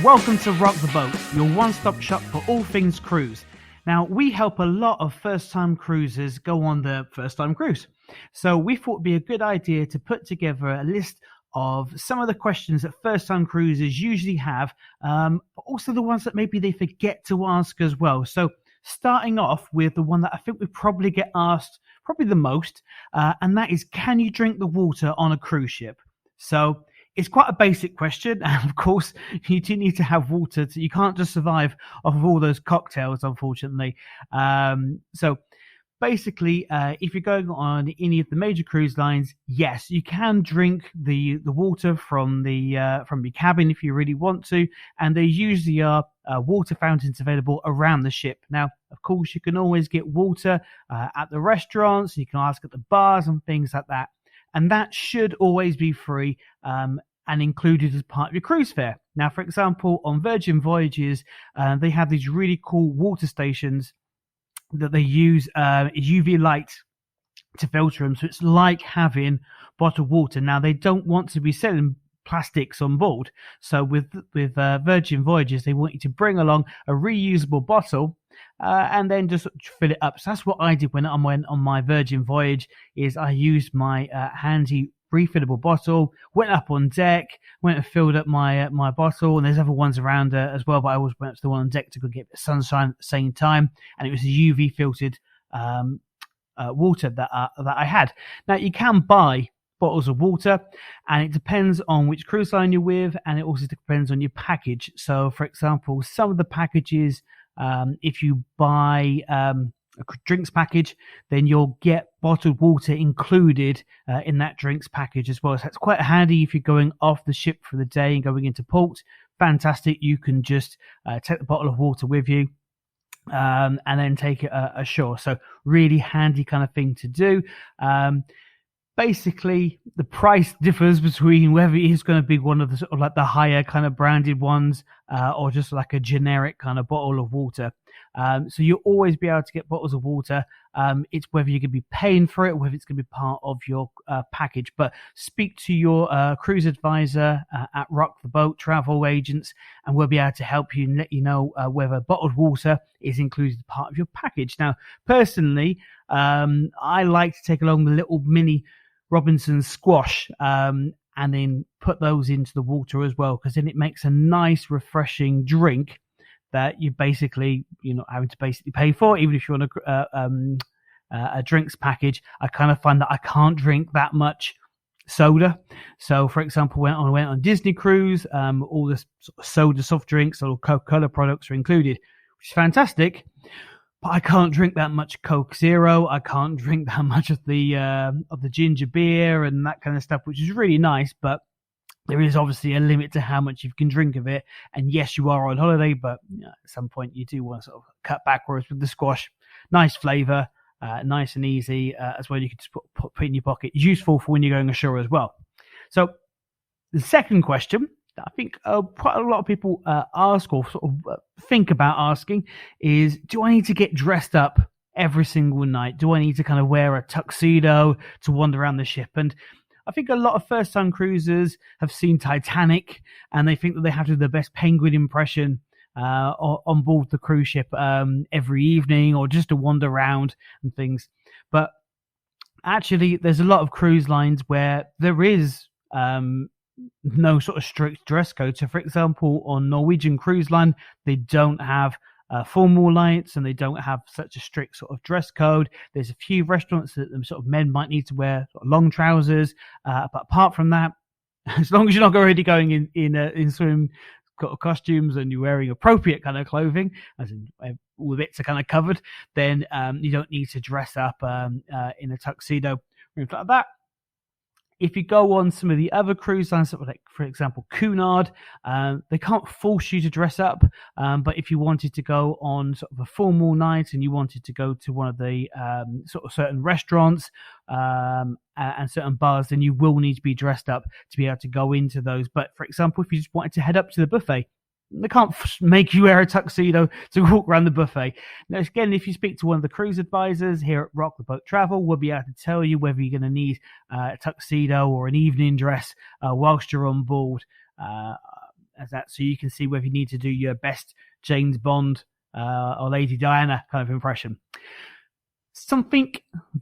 Welcome to Rock the Boat, your one-stop shop for all things cruise. Now, we help a lot of first-time cruisers go on their first-time cruise. So we thought it'd be a good idea to put together a list of some of the questions that first-time cruisers usually have, but also the ones that maybe they forget to ask as well. So starting off with the one that I think we probably get asked probably the most, and that is, can you drink the water on a cruise ship? So it's quite a basic question, and of course, you do need to have water. You can't just survive off of all those cocktails, unfortunately. So basically, if you're going on any of the major cruise lines, yes, you can drink the water from your cabin if you really want to, and there usually are water fountains available around the ship. Now, of course, you can always get water at the restaurants. You can ask at the bars and things like that. And that should always be free and included as part of your cruise fare. Now, for example, on Virgin Voyages, they have these really cool water stations that they use UV light to filter them. So it's like having bottled water. Now, they don't want to be selling plastics on board. So with Virgin Voyages, they want you to bring along a reusable bottle and then just fill it up. So that's what I did when I went on my Virgin voyage. Is I used my handy refillable bottle, went up on deck, went and filled up my bottle, and there's other ones around as well, but I always went to the one on deck to go get sunshine at the same time, and it was a UV filtered water that I had. Now, you can buy bottles of water, and it depends on which cruise line you're with, and it also depends on your package. So, for example, some of the packages, if you buy a drinks package, then you'll get bottled water included in that drinks package as well. So it's quite handy if you're going off the ship for the day and going into port. Fantastic. You can just take the bottle of water with you and then take it ashore. So really handy kind of thing to do. Basically, the price differs between whether it is going to be one of the sort of like the higher kind of branded ones or just like a generic kind of bottle of water. So you'll always be able to get bottles of water. It's whether you're going to be paying for it, or whether it's going to be part of your package. But speak to your cruise advisor at Rock the Boat Travel Agents, and we'll be able to help you and let you know whether bottled water is included as part of your package. Now, personally, I like to take along the little mini Robinson squash and then put those into the water as well, because then it makes a nice refreshing drink that you're not having to basically pay for, even if you're on a drinks package. I kind of find that I can't drink that much soda. So, for example, when I went on Disney cruise, all the sort of soda, soft drinks, or Coca-Cola products are included, which is fantastic. But I can't drink that much Coke Zero. I can't drink that much of the ginger beer and that kind of stuff, which is really nice. But there is obviously a limit to how much you can drink of it. And yes, you are on holiday, but at some point you do want to sort of cut back. Whereas with the squash, nice flavour, nice and easy as well. You can just put in your pocket. Useful for when you're going ashore as well. So the second question that I think quite a lot of people ask or sort of think about asking is, do I need to get dressed up every single night? Do I need to kind of wear a tuxedo to wander around the ship? And I think a lot of first-time cruisers have seen Titanic, and they think that they have to do the best penguin impression on board the cruise ship every evening, or just to wander around and things. But actually, there's a lot of cruise lines where there is no sort of strict dress code. So, for example, on Norwegian Cruise Line, they don't have formal lights, and they don't have such a strict sort of dress code. There's a few restaurants that sort of men might need to wear sort of long trousers, but apart from that, as long as you're not already going in swim costumes and you're wearing appropriate kind of clothing, as in all the bits are kind of covered, then you don't need to dress up in a tuxedo or anything like that. If you go on some of the other cruise lines, like, for example, Cunard, they can't force you to dress up. But if you wanted to go on sort of a formal night and you wanted to go to one of the sort of certain restaurants and certain bars, then you will need to be dressed up to be able to go into those. But for example, if you just wanted to head up to the buffet, they can't make you wear a tuxedo to walk around the buffet. Now, again, if you speak to one of the cruise advisors here at Rock the Boat Travel, we'll be able to tell you whether you're going to need a tuxedo or an evening dress whilst you're on board. as that, so you can see whether you need to do your best James Bond or Lady Diana kind of impression. Something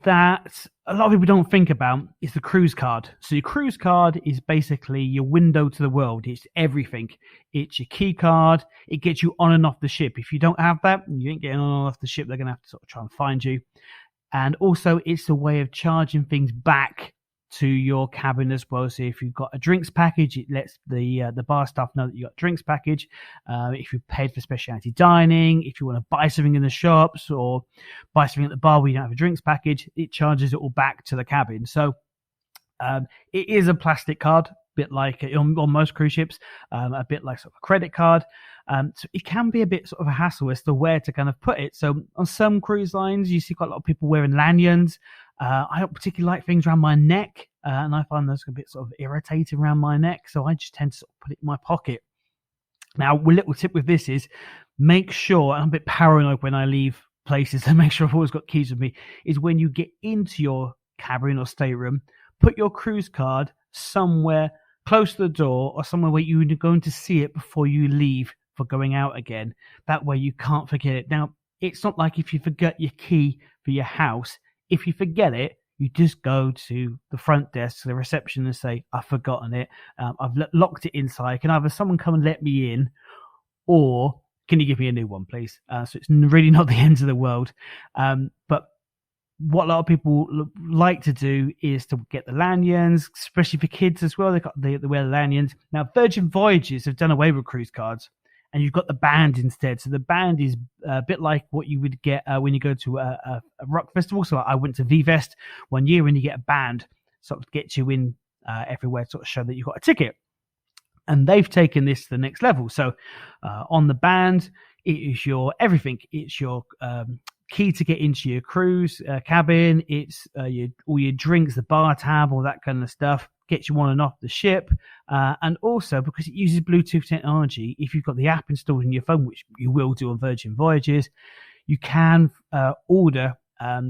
that a lot of people don't think about is the cruise card. So your cruise card is basically your window to the world. It's everything. It's your key card. It gets you on and off the ship. If you don't have that, you ain't getting on and off the ship. They're going to have to sort of try and find you. And also, it's a way of charging things back to your cabin as well. So if you've got a drinks package, it lets the bar staff know that you got a drinks package. If you've paid for specialty dining, if you want to buy something in the shops or buy something at the bar where you don't have a drinks package, it charges it all back to the cabin. So it is a plastic card, a bit like on most cruise ships, a bit like sort of a credit card. So it can be a bit sort of a hassle as to where to kind of put it. So on some cruise lines, you see quite a lot of people wearing lanyards. I don't particularly like things around my neck, and I find those a bit sort of irritating around my neck, so I just tend to sort of put it in my pocket. Now, a little tip with this is make sure, and I'm a bit paranoid when I leave places to make sure I've always got keys with me, is when you get into your cabin or stateroom, put your cruise card somewhere close to the door or somewhere where you're going to see it before you leave for going out again. That way you can't forget it. Now, it's not like if you forget your key for your house, if you forget it, you just go to the front desk, to the reception, and say, I've forgotten it. I've locked it inside. Can either someone come and let me in, or can you give me a new one, please? So it's really not the end of the world. But what a lot of people like to do is to get the lanyards, especially for kids as well. They wear the lanyards. Now, Virgin Voyages have done away with cruise cards, and you've got the band instead. So the band is a bit like what you would get when you go to a rock festival. So I went to V-Fest one year, and you get a band, sort of gets you in everywhere, sort of show that you've got a ticket. And they've taken this to the next level. So on the band, it is your everything. It's your key to get into your cruise cabin. It's all your drinks, the bar tab, all that kind of stuff. Gets you on and off the ship. And also, because it uses Bluetooth technology, if you've got the app installed in your phone, which you will do on Virgin Voyages, you can order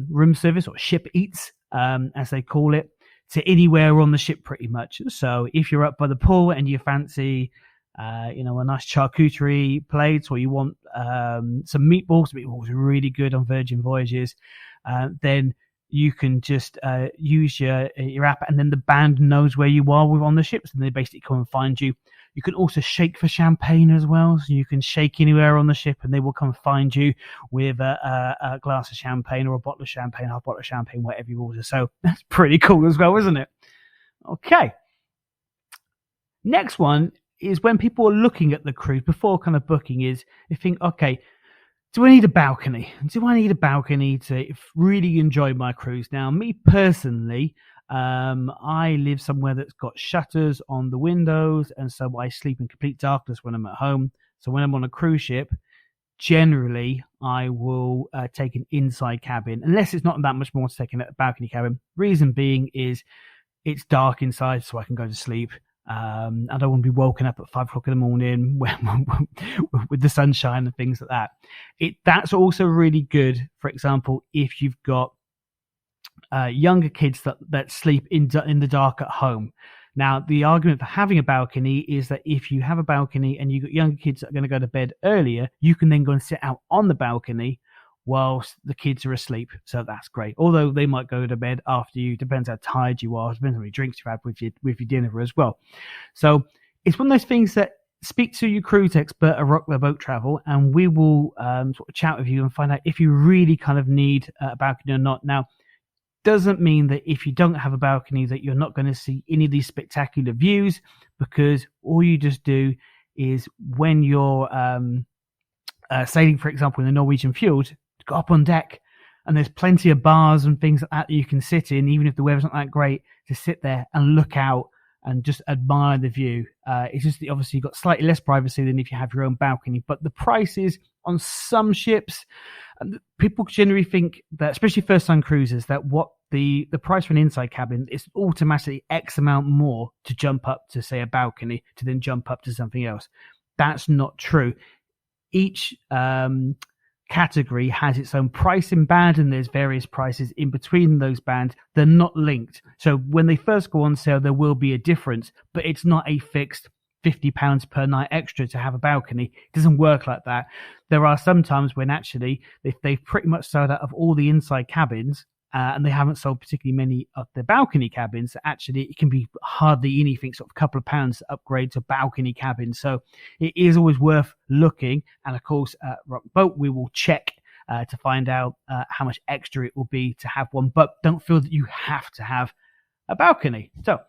room service or ship eats, as they call it, to anywhere on the ship pretty much. So if you're up by the pool and you fancy a nice charcuterie plate, or you want some meatballs are really good on Virgin Voyages, then you can just use your app, and then the band knows where you are on the ships, and they basically come and find you. You can also shake for champagne as well, so you can shake anywhere on the ship, and they will come find you with a glass of champagne or a bottle of champagne, half bottle of champagne, whatever you order. So that's pretty cool as well, isn't it? Okay. Next one is when people are looking at the cruise before kind of booking is they think, okay, do I need a balcony? Do I need a balcony to really enjoy my cruise? Now, me personally, I live somewhere that's got shutters on the windows, and so I sleep in complete darkness when I'm at home. So when I'm on a cruise ship, generally I will take an inside cabin, unless it's not that much more to take a balcony cabin. Reason being is it's dark inside, so I can go to sleep. I don't want to be woken up at 5 o'clock in the morning with the sunshine and things like that. That's also really good, for example, if you've got younger kids that sleep in the dark at home. Now, the argument for having a balcony is that if you have a balcony and you've got younger kids that are going to go to bed earlier, you can then go and sit out on the balcony whilst the kids are asleep. So that's great. Although they might go to bed after you, depends how tired you are, depends how many drinks you've had with your dinner as well. So it's one of those things that speak to your cruise expert at Rock the Boat Travel, and we will sort of chat with you and find out if you really kind of need a balcony or not. Now, doesn't mean that if you don't have a balcony that you're not going to see any of these spectacular views, because all you just do is when you're sailing, for example, in the Norwegian fjords, go up on deck, and there's plenty of bars and things like that you can sit in, even if the weather's not that great, to sit there and look out and just admire the view. It's just that obviously you've got slightly less privacy than if you have your own balcony, but the prices on some ships, people generally think that, especially first-time cruisers, that what the price for an inside cabin is automatically X amount more to jump up to, say, a balcony, to then jump up to something else. That's not true. Each category has its own pricing band, and there's various prices in between those bands. They're not linked. So when they first go on sale, there will be a difference, but it's not a fixed £50 per night extra to have a balcony. It doesn't work like that. There are some times when actually they've pretty much sold out of all the inside cabins, and they haven't sold particularly many of the balcony cabins. Actually, it can be hardly anything, sort of a couple of pounds to upgrade to balcony cabins. So it is always worth looking. And of course, at Rock Boat, we will check to find out how much extra it will be to have one. But don't feel that you have to have a balcony. So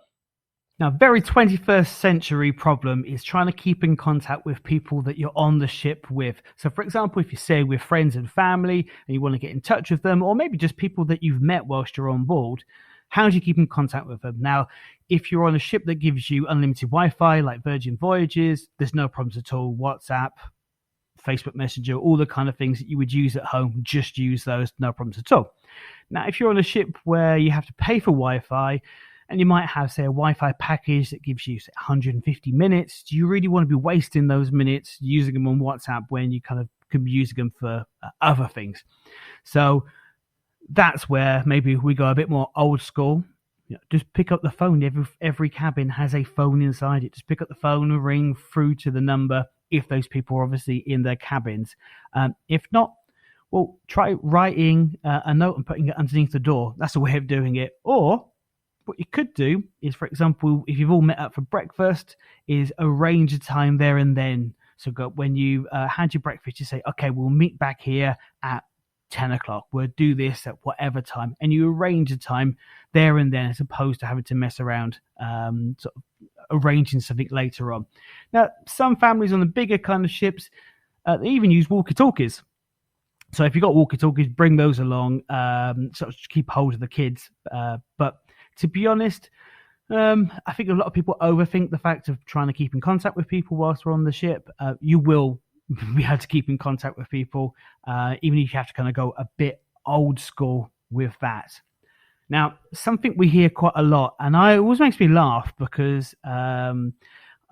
now, very 21st century problem is trying to keep in contact with people that you're on the ship with. So, for example, if you say with friends and family and you want to get in touch with them, or maybe just people that you've met whilst you're on board, how do you keep in contact with them? Now, if you're on a ship that gives you unlimited Wi-Fi, like Virgin Voyages, there's no problems at all. WhatsApp, Facebook Messenger, all the kind of things that you would use at home, just use those, no problems at all. Now, if you're on a ship where you have to pay for Wi-Fi, and you might have, say, a Wi-Fi package that gives you, say, 150 minutes. Do you really want to be wasting those minutes using them on WhatsApp when you kind of could be using them for other things? So that's where maybe we go a bit more old school. Just pick up the phone. Every cabin has a phone inside it. Just pick up the phone and ring through to the number if those people are obviously in their cabins. If not, well, try writing a note and putting it underneath the door. That's a way of doing it. Or what you could do is, for example, if you've all met up for breakfast, is arrange a time there and then. So when you had your breakfast, you say, okay, we'll meet back here at 10 o'clock. We'll do this at whatever time. And you arrange a time there and then, as opposed to having to mess around, sort of arranging something later on. Now, some families on the bigger kind of ships, they even use walkie-talkies. So if you've got walkie-talkies, bring those along, sort of keep hold of the kids. But to be honest, I think a lot of people overthink the fact of trying to keep in contact with people whilst we're on the ship. You will be able to keep in contact with people, even if you have to kind of go a bit old school with that. Now, something we hear quite a lot, and it always makes me laugh because I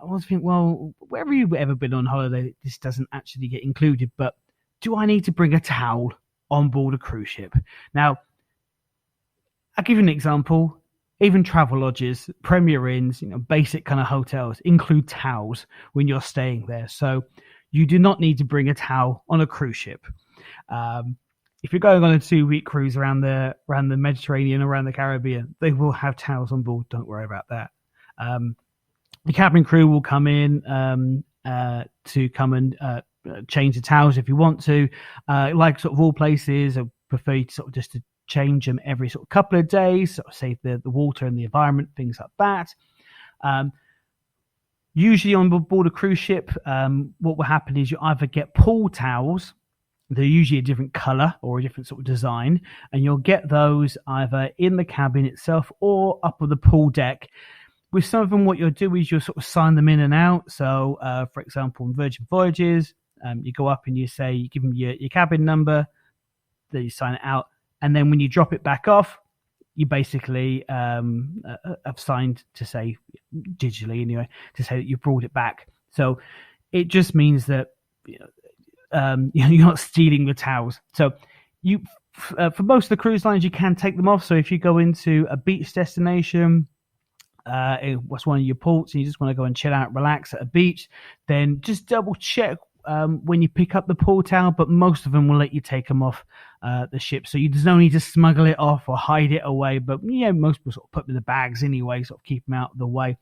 always think, well, wherever you've ever been on holiday, this doesn't actually get included, but do I need to bring a towel on board a cruise ship? Now, I'll give you an example. Even travel lodges, Premier Inns, basic kind of hotels include towels when you're staying there. So you do not need to bring a towel on a cruise ship. If you're going on a 2-week cruise around the Mediterranean, around the Caribbean, they will have towels on board. Don't worry about that. The cabin crew will come in to come and change the towels if you want to. Like sort of all places, I prefer you to sort of just to change them every sort of couple of days, sort of save the water and the environment, things like that. Usually on board a cruise ship, what will happen is you either get pool towels. They're usually a different color or a different sort of design, and you'll get those either in the cabin itself or up on the pool deck. With some of them, what you'll do is you'll sort of sign them in and out. So, for example, on Virgin Voyages, you go up and you give them your cabin number, then you sign it out. And then when you drop it back off, you basically have signed to say, digitally anyway, to say that you brought it back. So it just means that you're not stealing the towels. So for most of the cruise lines, you can take them off. So if you go into a beach destination, what's one of your ports, and you just want to go and chill out, relax at a beach, then just double check when you pick up the pool towel, but most of them will let you take them off the ship. So there's no need to smuggle it off or hide it away. But most people sort of put them in the bags anyway, sort of keep them out of the way.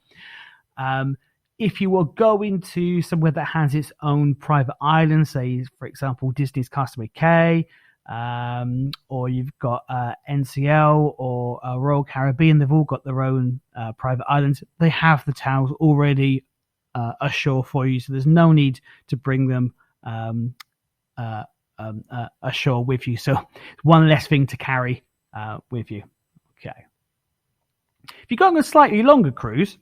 If you will go into somewhere that has its own private island, say, for example, Disney's Castaway Cay, or you've got NCL or Royal Caribbean, they've all got their own private islands. They have the towels already ashore for you, so there's no need to bring them ashore with you. So it's one less thing to carry with you. Okay. If you're going on a slightly longer cruise,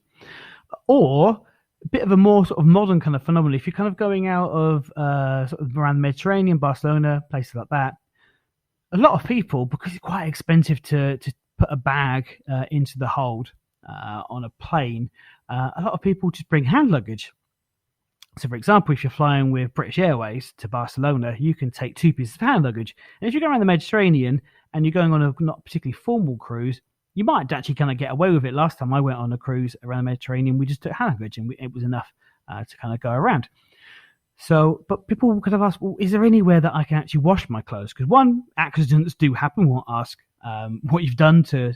or a bit of a more sort of modern kind of phenomenon, if you're kind of going out of sort of around the Mediterranean, Barcelona, places like that, a lot of people, because it's quite expensive to put a bag into the hold on a plane, a lot of people just bring hand luggage. So, for example, if you're flying with British Airways to Barcelona, you can take 2 pieces of hand luggage. And if you're going around the Mediterranean and you're going on a not particularly formal cruise, You might actually kind of get away with it. Last time I went on a cruise around the Mediterranean, we just took hand luggage and it was enough to kind of go around. So, but people could have asked, well, is there anywhere that I can actually wash my clothes? Because one, accidents do happen. We'll ask what you've done to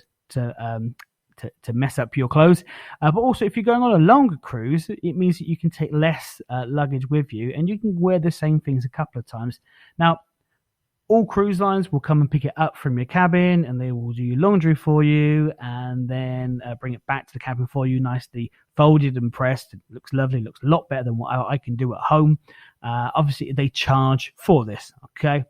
mess up your clothes. But also, if you're going on a longer cruise, it means that you can take less luggage with you and you can wear the same things a couple of times. Now, all cruise lines will come and pick it up from your cabin and they will do your laundry for you and then bring it back to the cabin for you, nicely folded and pressed. It looks lovely, looks a lot better than what I can do at home. Obviously, they charge for this, okay?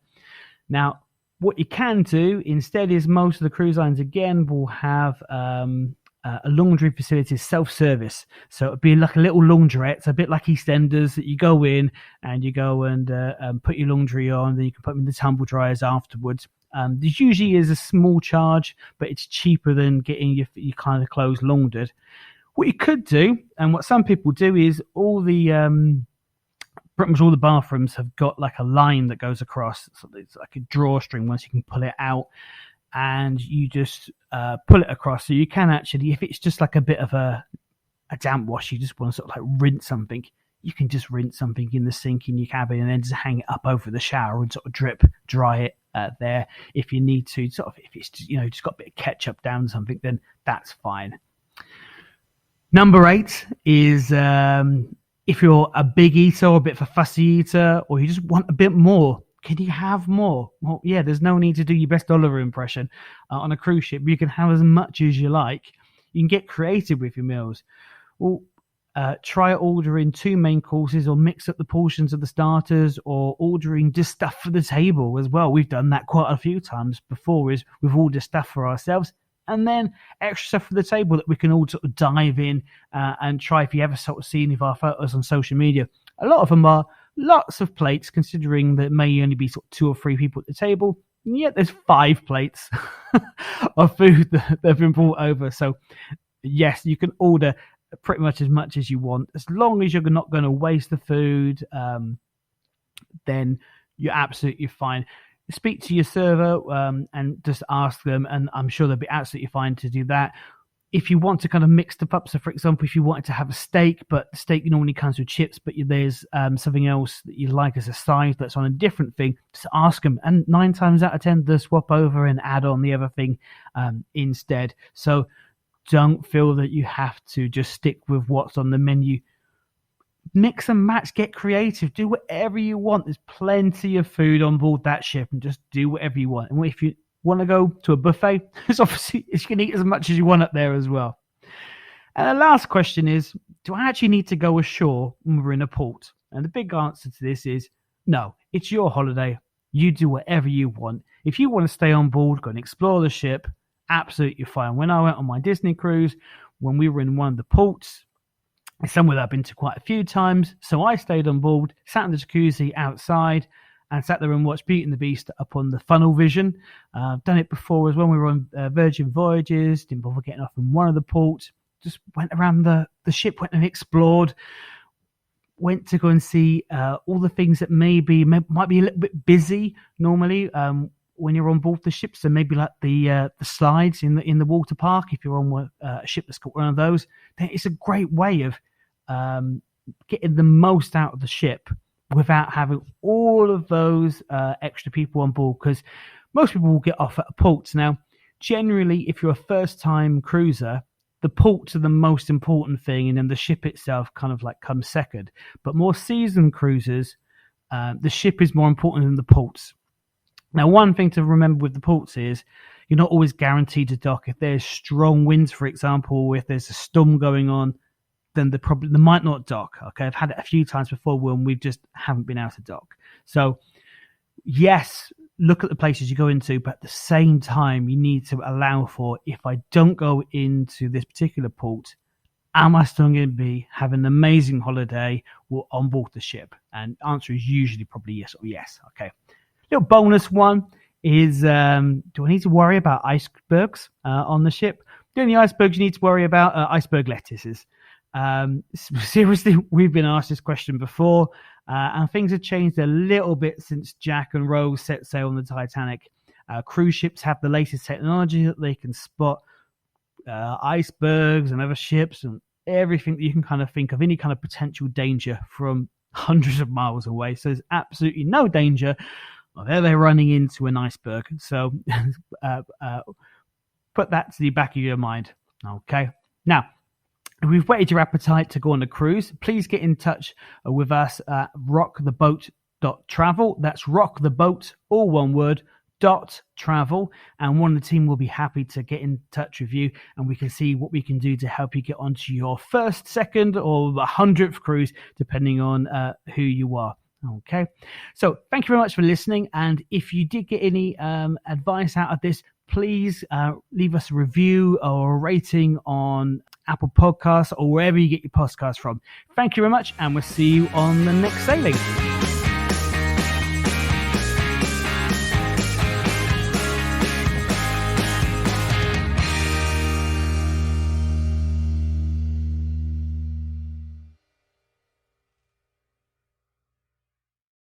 Now, what you can do instead is most of the cruise lines, again, will have a laundry facility, self-service. So it'd be like a little laundrette, a bit like EastEnders, that you go in and you go and put your laundry on, then you can put them in the tumble dryers afterwards. There usually is a small charge, but it's cheaper than getting your kind of clothes laundered. What you could do, and what some people do, is all the pretty much all the bathrooms have got like a line that goes across, so it's like a drawstring once you can pull it out. And you just pull it across, so you can actually, if it's just like a bit of a damp wash, you just want to sort of like rinse something, you can just rinse something in the sink in your cabin and then just hang it up over the shower and sort of drip dry it there if you need to. Sort of, if it's just got a bit of ketchup down something, then that's fine. Number 8 is if you're a big eater or a bit of a fussy eater, or you just want a bit more. Can you have more? Well, yeah, there's no need to do your best Oliver impression on a cruise ship. You can have as much as you like. You can get creative with your meals. Well, try ordering 2 main courses, or mix up the portions of the starters, or ordering just stuff for the table as well. We've done that quite a few times before, is we've ordered stuff for ourselves and then extra stuff for the table that we can all sort of dive in and try. If you ever sort of see any of our photos on social media, a lot of them are lots of plates, considering that may only be sort of 2 or 3 people at the table. And yet there's 5 plates of food that have been brought over. So yes, you can order pretty much as you want. As long as you're not going to waste the food, then you're absolutely fine. Speak to your server and just ask them, and I'm sure they'll be absolutely fine to do that. If you want to kind of mix stuff up, so for example, if you wanted to have a steak, but the steak normally comes with chips, but there's something else that you like as a side that's on a different thing, just ask them. And 9 times out of 10, they'll swap over and add on the other thing instead. So don't feel that you have to just stick with what's on the menu. Mix and match, get creative, do whatever you want. There's plenty of food on board that ship, and just do whatever you want. And if you want to go to a buffet, it's obviously you can eat as much as you want up there as well. And the last question is, do I actually need to go ashore when we're in a port? And the big answer to this is no. It's your holiday. You do whatever you want. If you want to stay on board, go and explore the ship, absolutely fine. When I went on my Disney cruise, when we were in one of the ports, it's somewhere that I've been to quite a few times, so I stayed on board, sat in the jacuzzi outside, and sat there and watched Beauty and the Beast up on the funnel vision. I've done it before as well. We were on Virgin Voyages, didn't bother getting off in one of the ports, just went around the ship, went and explored, went to go and see all the things that might be a little bit busy normally when you're on board the ship. So maybe like the slides in the water park, if you're on a ship that's got one of those, then it's a great way of getting the most out of the ship without having all of those extra people on board, because most people will get off at ports. Now, generally, if you're a first-time cruiser, the ports are the most important thing, and then the ship itself kind of like comes second. But more seasoned cruisers, the ship is more important than the ports. Now, one thing to remember with the ports is you're not always guaranteed to dock. If there's strong winds, for example, if there's a storm going on, then they might not dock. Okay, I've had it a few times before when we just haven't been able to dock. So, yes, look at the places you go into, but at the same time, you need to allow for, if I don't go into this particular port, am I still going to be having an amazing holiday on board the ship? And answer is usually probably yes or yes. Okay. Little bonus one is, do I need to worry about icebergs on the ship? The only icebergs you need to worry about are iceberg lettuces. Seriously, we've been asked this question before, and things have changed a little bit since Jack and Rose set sail on the Titanic. Cruise ships have the latest technology that they can spot icebergs and other ships and everything that you can kind of think of, any kind of potential danger from hundreds of miles away. So there's absolutely no danger. Well, there they're running into an iceberg. So put that to the back of your mind. Okay. Now, if we've whetted your appetite to go on a cruise, please get in touch with us at rocktheboat.travel. That's rocktheboat, all one word, .travel, and one of the team will be happy to get in touch with you, and we can see what we can do to help you get onto your first, second, or the 100th cruise, depending on who you are. Okay, so thank you very much for listening, and if you did get any advice out of this, please leave us a review or a rating on Apple Podcasts or wherever you get your podcasts from. Thank you very much, and we'll see you on the next sailing.